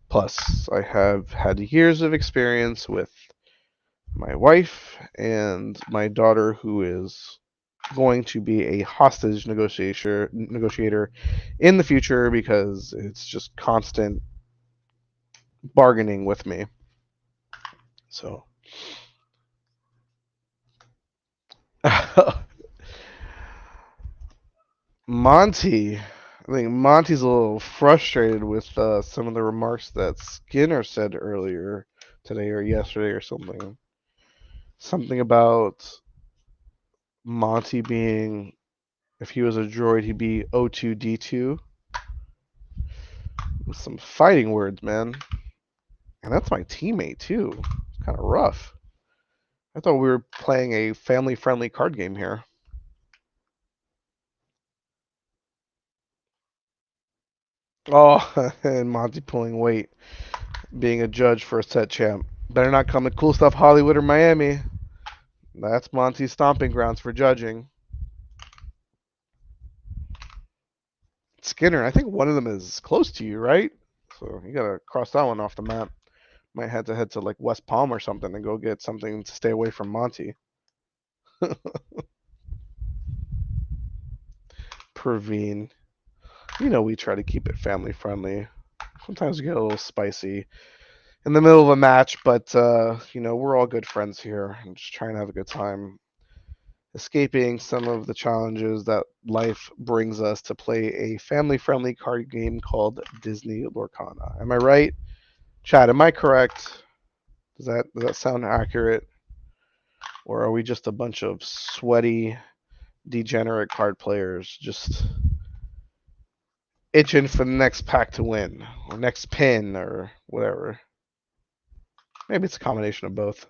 Plus, I have had years of experience with my wife and my daughter, who is going to be a hostage negotiator in the future because it's just constant bargaining with me. So, Monty, I think Monty's a little frustrated with some of the remarks that Skinner said earlier today or yesterday or something. Something about Monty being, if he was a droid, he'd be O2D2. With some fighting words, man. And that's my teammate, too. It's kind of rough. I thought we were playing a family friendly card game here. Oh, and Monty pulling weight, being a judge for a set champ. Better not come to Cool Stuff Hollywood or Miami. That's Monty's stomping grounds for judging. Skinner, I think one of them is close to you, right? So you gotta cross that one off the map. Might have to head to like West Palm or something and go get something to stay away from Monty. Praveen. You know we try to keep it family friendly. Sometimes we get a little spicy in the middle of a match, but we're all good friends here. I'm just trying to have a good time, escaping some of the challenges that life brings us to play a family-friendly card game called Disney Lorcana. Am I right, Chad? Am I correct? Does that sound accurate, or are we just a bunch of sweaty, degenerate card players just itching for the next pack to win, or next pin, or whatever? Maybe it's a combination of both.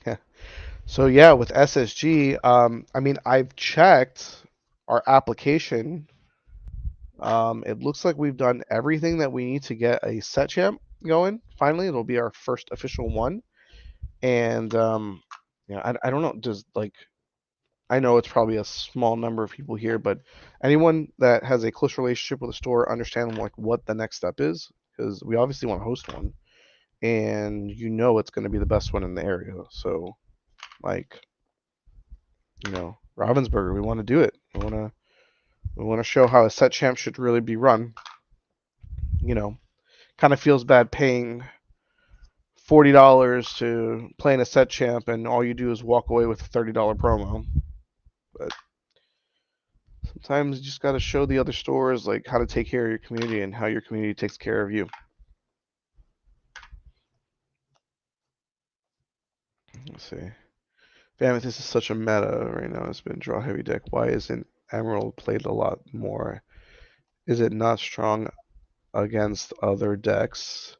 Yeah. So yeah, with SSG, I mean, I've checked our application. It looks like we've done everything that we need to get a set champ going. Finally, it'll be our first official one. And I don't know. Does like I know it's probably a small number of people here, but anyone that has a close relationship with a store understand like what the next step is because we obviously want to host one, and it's going to be the best one in the area. So like Ravensburger, we want to do it. We want to show how a set champ should really be run. You know, kind of feels bad paying $40 to play in a set champ, and all you do is walk away with a $30 promo. But Sometimes you just got to show the other stores like how to take care of your community and how your community takes care of you. Let's see. Damn, this is such a meta right now. It's been draw heavy deck. Why isn't Emerald played a lot more? Is it not strong against other decks?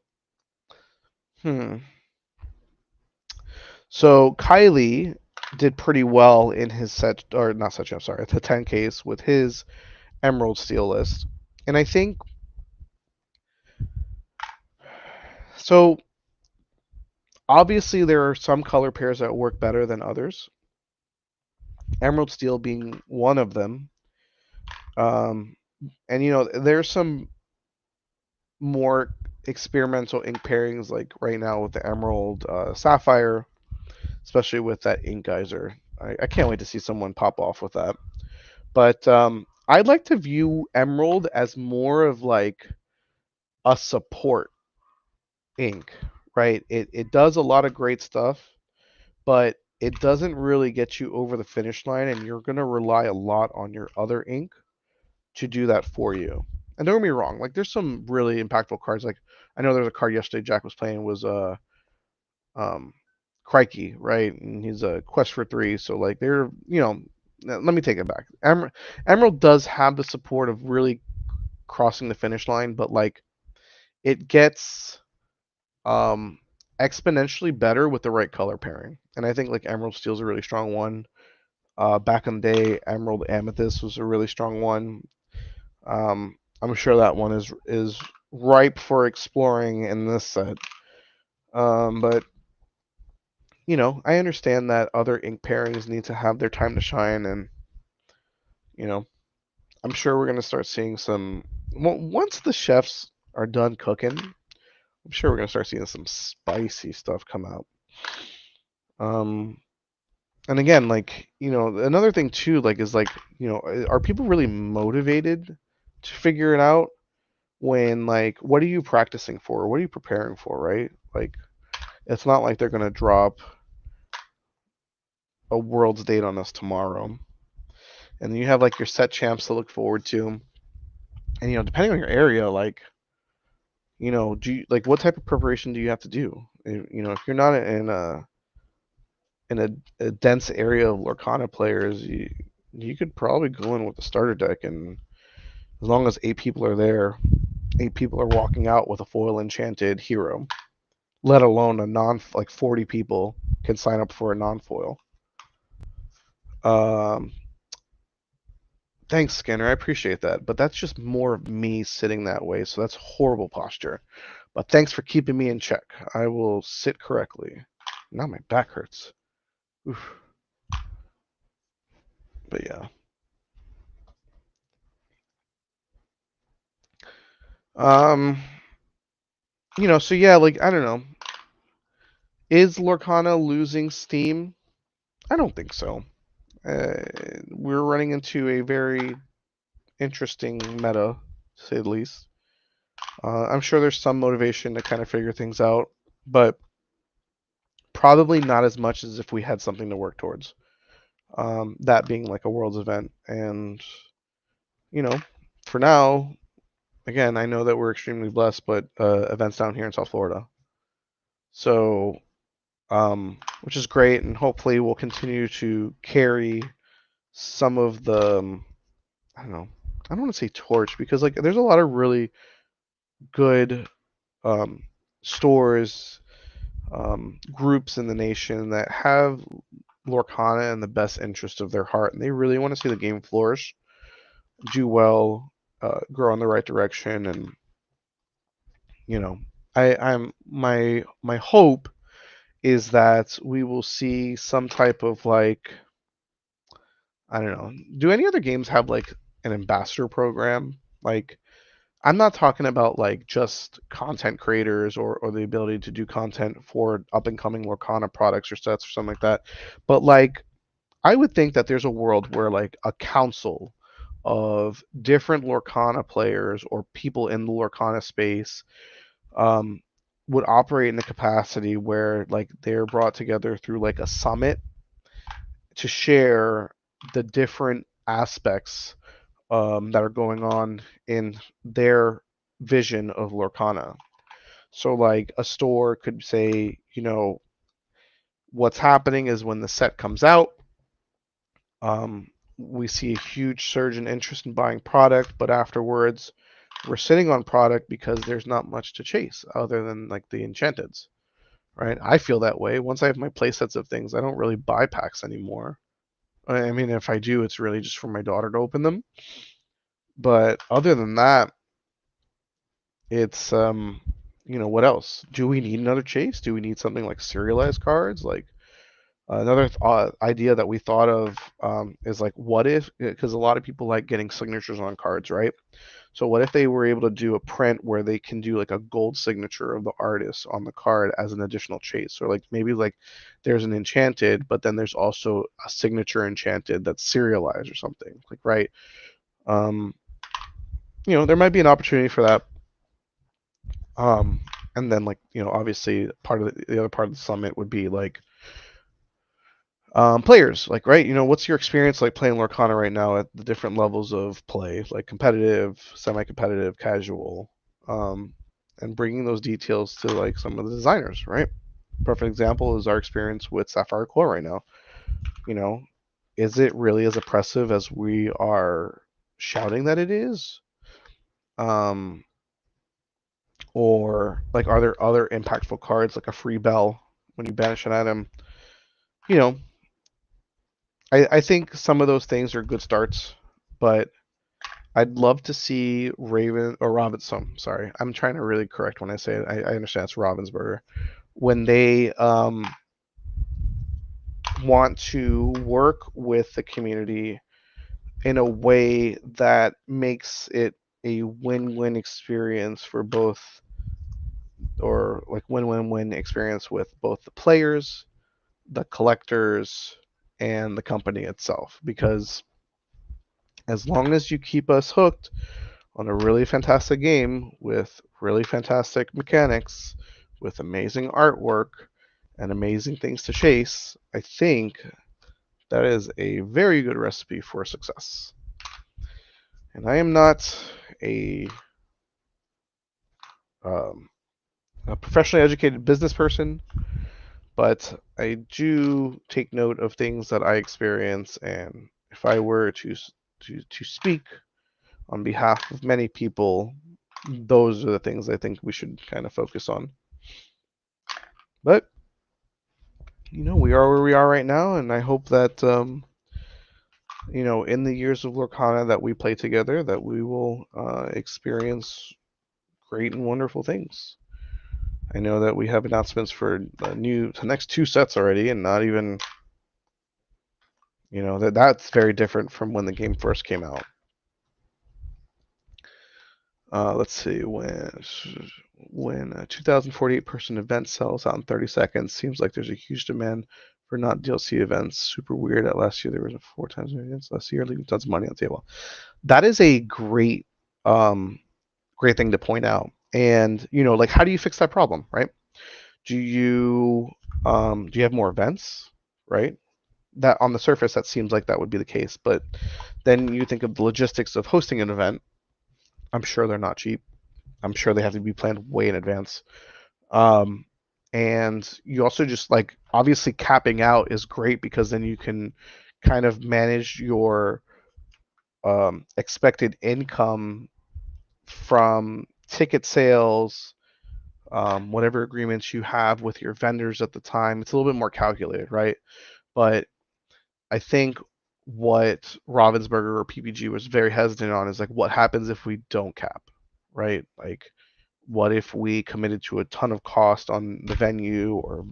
Hmm. So Kylie did pretty well in his set, or not set, I'm sorry, the 10 case with his Emerald Steel list. And I think, so obviously there are some color pairs that work better than others, Emerald Steel being one of them. Um, and, there's some more experimental ink pairings, like right now with the Emerald Sapphire, especially with that ink geyser. I can't wait to see someone pop off with that. But I'd like to view Emerald as more of like a support ink, right? It does a lot of great stuff, but it doesn't really get you over the finish line, and you're going to rely a lot on your other ink to do that for you. And don't get me wrong, like there's some really impactful cards. Like I know there was a card yesterday Jack was playing was um Crikey, right? And he's a quest for 3, so like they're let me take it back. Emerald does have the support of really crossing the finish line, but like it gets um exponentially better with the right color pairing. And I think like Emerald Steel's a really strong one. Back in the day, Emerald Amethyst was a really strong one. I'm sure that one is ripe for exploring in this set. But I understand that other ink pairings need to have their time to shine, and you know, I'm sure we're gonna start seeing some. Once the chefs are done cooking, I'm sure we're gonna start seeing some spicy stuff come out. Um, and again, like another thing too, like is like are people really motivated to figure it out? When like what are you practicing for? What are you preparing for, right? Like it's not like they're gonna drop a world's date on us tomorrow. And then you have like your set champs to look forward to. And depending on your area, like do you like what type of preparation do you have to do? If you're not in a dense area of Lorcana players, you could probably go in with the starter deck, and as long as 8 people are there, 8 people are walking out with a foil enchanted hero. Let alone a non like 40 people can sign up for a non-foil. Um, Thanks, Scanner. I appreciate that, but that's just more of me sitting that way, so that's horrible posture. But thanks for keeping me in check. I will sit correctly. Now my back hurts. Oof. But yeah. Um, so yeah, like I don't know. Is Lorcana losing steam? I don't think so. Uh, we're running into a very interesting meta, to say the least. I'm sure there's some motivation to kind of figure things out, but probably not as much as if we had something to work towards. That being like a world's event. And, you know, for now, again, I know that we're extremely blessed, but events down here in South Florida. So, which is great, and hopefully we'll continue to carry some of the, I don't know, I don't want to say torch because like there's a lot of really good um, stores, groups in the nation that have Lorcana in the best interest of their heart, and they really want to see the game flourish, do well, grow in the right direction, and you know, I'm my hope is that we will see some type of like I don't know. Do any other games have like an ambassador program? Like I'm not talking about like just content creators or the ability to do content for up and coming Lorcana products or sets or something like that. But like I would think that there's a world where like a council of different Lorcana players or people in the Lorcana space um, would operate in a capacity where like they're brought together through like a summit to share the different aspects that are going on in their vision of Lorcana. So like a store could say, what's happening is when the set comes out, um, we see a huge surge in interest in buying product, but afterwards we're sitting on product because there's not much to chase other than like the enchanteds, right? I feel that way. Once I have my play sets of things, I don't really buy packs anymore. I mean, if I do, it's really just for my daughter to open them. But other than that, it's what else? Do we need another chase? Do we need something like serialized cards? Like another idea that we thought of is like, what if? Because a lot of people like getting signatures on cards, right? So what if they were able to do a print where they can do like a gold signature of the artist on the card as an additional chase, or like maybe like there's an enchanted, but then there's also a signature enchanted that's serialized or something, like right? Um, there might be an opportunity for that. Um, and then like obviously part of the other part of the summit would be like players, like right, what's your experience like playing Lorcana right now at the different levels of play, like competitive, semi-competitive, casual, um, and bringing those details to like some of the designers, right? Perfect example is our experience with Sapphire Core right now. You know, is it really as oppressive as we are shouting that it is? Um, or like, are there other impactful cards like a free bell when you banish an item? You know, I think some of those things are good starts, but I'd love to see Raven or Robinson. Sorry, I'm trying to really correct when I say it. I understand it's Ravensburger. When they want to work with the community in a way that makes it a win-win experience for both, or like win-win-win experience with both the players, the collectors, and the company itself. Because as long as you keep us hooked on a really fantastic game with really fantastic mechanics, with amazing artwork and amazing things to chase, I think that is a very good recipe for success. And I am not a, um, a professionally educated business person, but I do take note of things that I experience, and if I were to speak on behalf of many people, those are the things I think we should kind of focus on. But we are where we are right now, and I hope that in the years of Lorcana that we play together, that we will experience great and wonderful things. I know that we have announcements for the next two sets already, and not even that's very different from when the game first came out. Let's see when a 2,048 person event sells out in 30 seconds. Seems like there's a huge demand for not DLC events. Super weird that last year there was a 4 times events last year, leaving tons of money on the table. That is a um, great thing to point out. And like, how do you fix that problem, right? Do you have more events, right? That on the surface that seems like that would be the case, but then you think of the logistics of hosting an event. I'm sure they're not cheap. I'm sure they have to be planned way in advance. Um, and you also just like, obviously capping out is great because then you can kind of manage your expected income from ticket sales, whatever agreements you have with your vendors at the time. It's a little bit more calculated, right? But I think what Ravensburger or PPG was very hesitant on is like, what happens if we don't cap, right? Like, what if we committed to a ton of cost on the venue or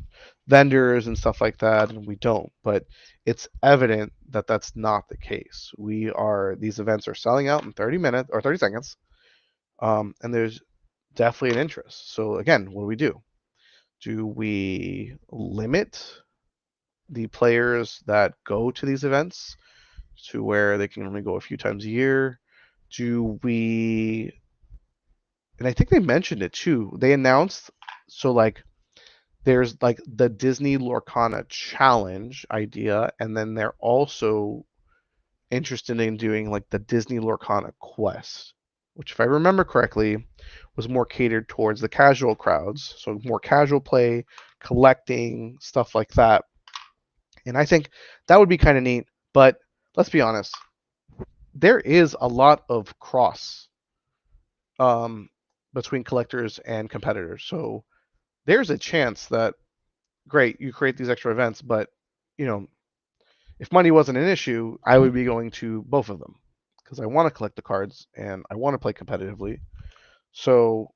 vendors and stuff like that, and we don't? But it's evident that that's not the case. These events are selling out in 30 minutes or 30 seconds, and there's definitely an interest. So again, what do we do? Do we limit the players that go to these events to where they can only go a few times a year? Do we, and I think they mentioned it too. They announced, so like there's like the Disney Lorcana challenge idea, and then they're also interested in doing like the Disney Lorcana quest, which, if I remember correctly, was more catered towards the casual crowds. So more casual play, collecting, stuff like that. And I think that would be kind of neat. But let's be honest, there is a lot of cross um, between collectors and competitors. So there's a chance that, great, you create these extra events, but you know, if money wasn't an issue, I would be going to both of them because I want to collect the cards and I want to play competitively. So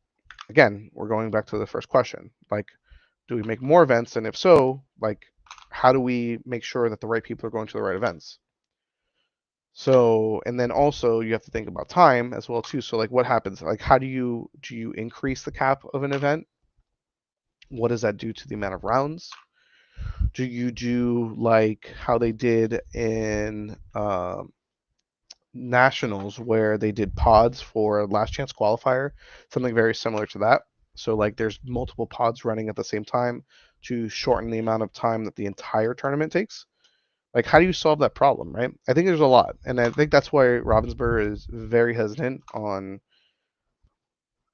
again, we're going back to the first question. Like, do we make more events? And if so, like, how do we make sure that the right people are going to the right events? So, and then also you have to think about time as well too. So like what happens? Like how do you increase the cap of an event? What does that do to the amount of rounds? Do you do like how they did in nationals where they did pods for last chance qualifier, something very similar to that. So like there's multiple pods running at the same time to shorten the amount of time that the entire tournament takes. Like how do you solve that problem, right? I think there's a lot, and I think that's why Ravensburg is very hesitant on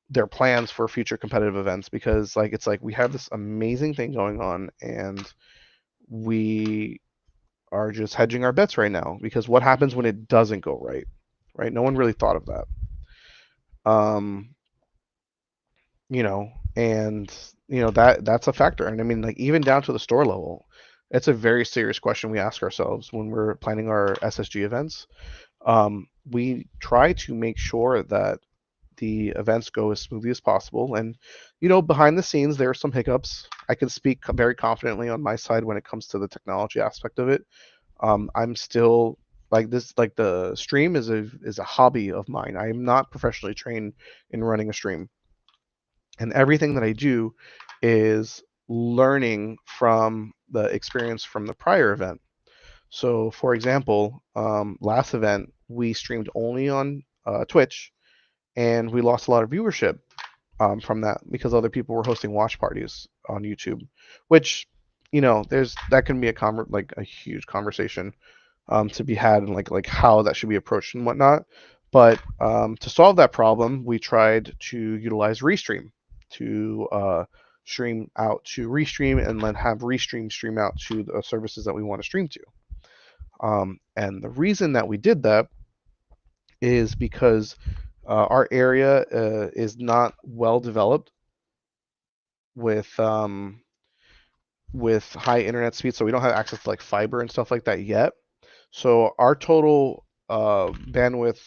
their plans for future competitive events because like it's like we have this amazing thing going on and we are just hedging our bets right now because what happens when it doesn't go right, right? No one really thought of that. Um, and that's a factor. And I mean, like even down to the store level, it's a very serious question we ask ourselves when we're planning our SSG events. We try to make sure that the events go as smoothly as possible. And behind the scenes, there are some hiccups. I can speak very confidently on my side when it comes to the technology aspect of it. I'm still like this, like the stream is a hobby of mine. I am not professionally trained in running a stream, and everything that I do is learning from the experience from the prior event. So, for example, last event we streamed only on Twitch, and we lost a lot of viewership from that because other people were hosting watch parties on YouTube, which there's that can be like a huge conversation to be had and like how that should be approached and whatnot. But to solve that problem, we tried to utilize Restream to stream out to Restream and then have Restream stream out to the services that we want to stream to. And the reason that we did that is because our area is not well developed with high internet speed, so we don't have access to like fiber and stuff like that yet. So our total bandwidth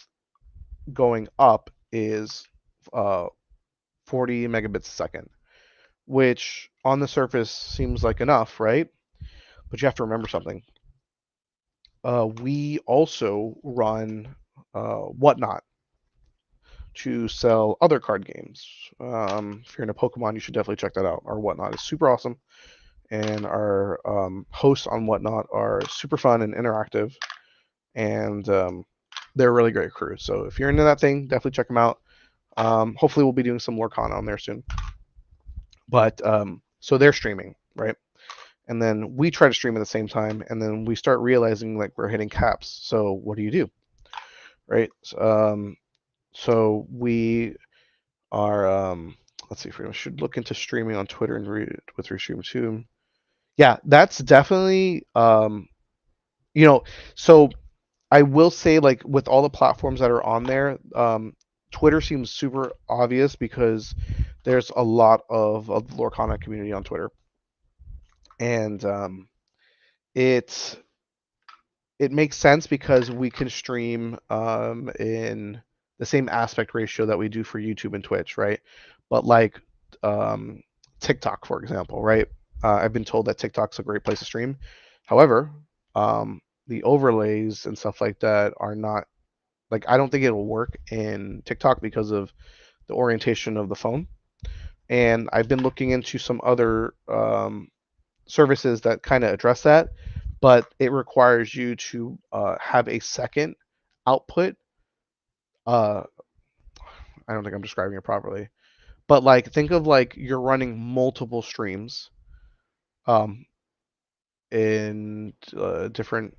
going up is uh, 40 megabits a second, which on the surface seems like enough, right? But you have to remember something. We also run Whatnot to sell other card games. If you're into Pokemon, you should definitely check that out. Our Whatnot is super awesome, and our hosts on Whatnot are super fun and interactive, and they're a really great crew. So if you're into that thing, definitely check them out. Hopefully, we'll be doing some Lorcana on there soon. But so they're streaming, right? And then we try to stream at the same time, and then we start realizing like we're hitting caps. So what do? Right? So we are. Let's see if we should look into streaming on Twitter and with Restream too. Yeah, that's definitely. So I will say like with all the platforms that are on there, Twitter seems super obvious because there's a lot of the Lorcana community on Twitter, and it it makes sense because we can stream in the same aspect ratio that we do for YouTube and Twitch, right? But like um, TikTok, for example, right? I've been told that TikTok's a great place to stream. However, the overlays and stuff like that are not like I don't think it'll work in TikTok because of the orientation of the phone. And I've been looking into some other services that kind of address that, but it requires you to have a second output. Uh, I don't think I'm describing it properly, but like think of like you're running multiple streams um, in different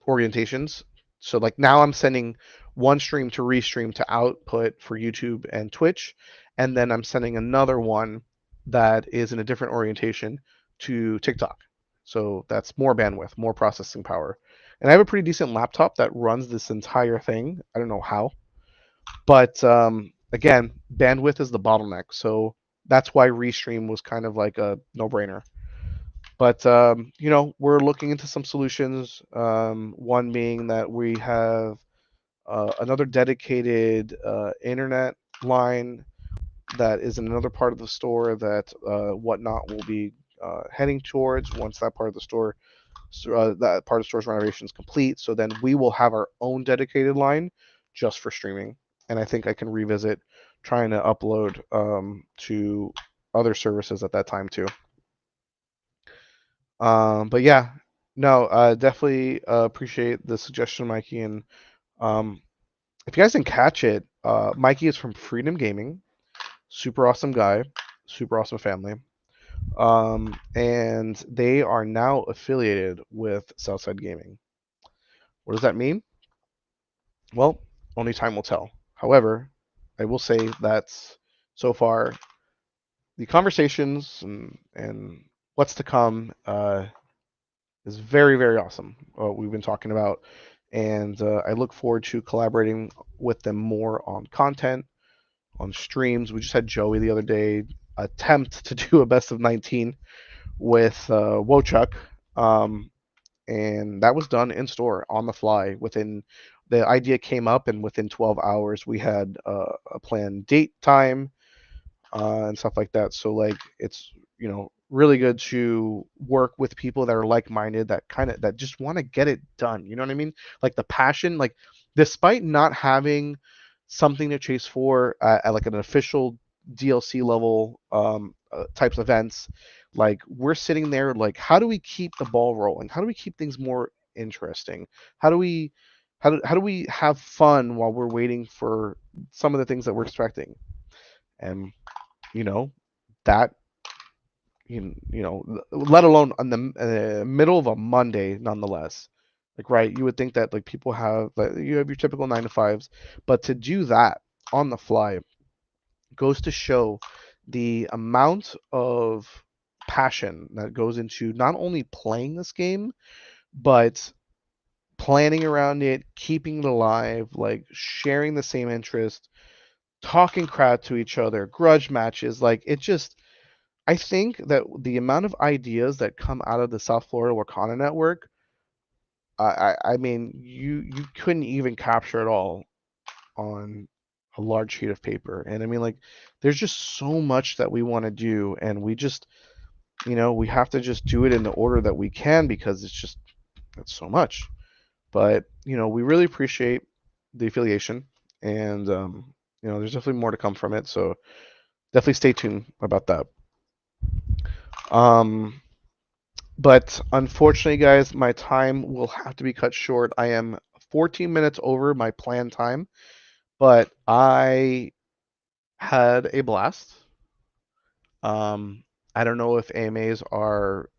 orientations. So like now I'm sending one stream to Restream to output for YouTube and Twitch, and then I'm sending another one that is in a different orientation to TikTok. So that's more bandwidth, more processing power. And I have a pretty decent laptop that runs this entire thing. I don't know how, but again, bandwidth is the bottleneck. So that's why Restream was kind of like a no-brainer. But we're looking into some solutions. One being that we have another dedicated internet line that is in another part of the store that Whatnot will be heading towards once that part of the store, that part of the store's renovation is complete. So then we will have our own dedicated line just for streaming. And I think I can revisit trying to upload to other services at that time too. But yeah, no, definitely appreciate the suggestion, Mikey. And um, if you guys didn't catch it, Mikey is from Freedom Gaming. Super awesome guy, super awesome family. And they are now affiliated with Southside Gaming. What does that mean? Well, only time will tell. However, I will say that so far the conversations and what's to come is very, very awesome. We've been talking about, and I look forward to collaborating with them more on content, on streams. We just had Joey the other day attempt to do a best of 19 with Wochuk, and that was done in store on the fly. Within the idea came up, and within 12 hours we had a planned date, time, and stuff like that. So like it's really good to work with people that are like-minded, that just want to get it done. You know what I mean? Like the passion, like despite not having something to chase for at like an official DLC level types events, like we're sitting there like how do we keep the ball rolling? How do we keep things more interesting? How do we how do we have fun while we're waiting for some of the things that we're expecting? And you know that let alone on the middle of a Monday, nonetheless. Like, right, you would think that like people have like you have your typical 9 to 5s, but to do that on the fly goes to show the amount of passion that goes into not only playing this game, but planning around it, keeping it alive, like sharing the same interest, talking crap to each other, grudge matches, like it just I think that the amount of ideas that come out of the South Florida Wakanda Network, I mean, you couldn't even capture it all on a large sheet of paper. And I mean, like, there's just so much that we want to do, and we just, we have to just do it in the order that we can because it's so much. But we really appreciate the affiliation, and there's definitely more to come from it. So definitely stay tuned about that. Um, But unfortunately, guys, my time will have to be cut short. I am 14 minutes over my planned time, but I had a blast. I don't know if AMAs are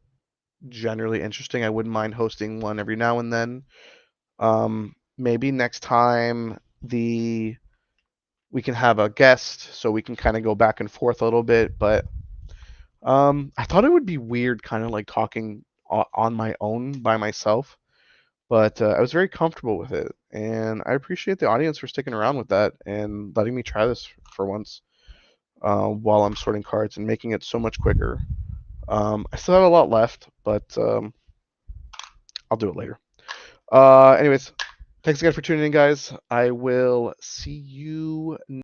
generally interesting. I wouldn't mind hosting one every now and then. Maybe next time we can have a guest so we can kind of go back and forth a little bit. But I thought it would be weird, kind of like talking on my own by myself. But I was very comfortable with it, and I appreciate the audience for sticking around with that and letting me try this for once while I'm sorting cards and making it so much quicker. I still have a lot left, but I'll do it later. Anyways, thanks again for tuning in, guys. I will see you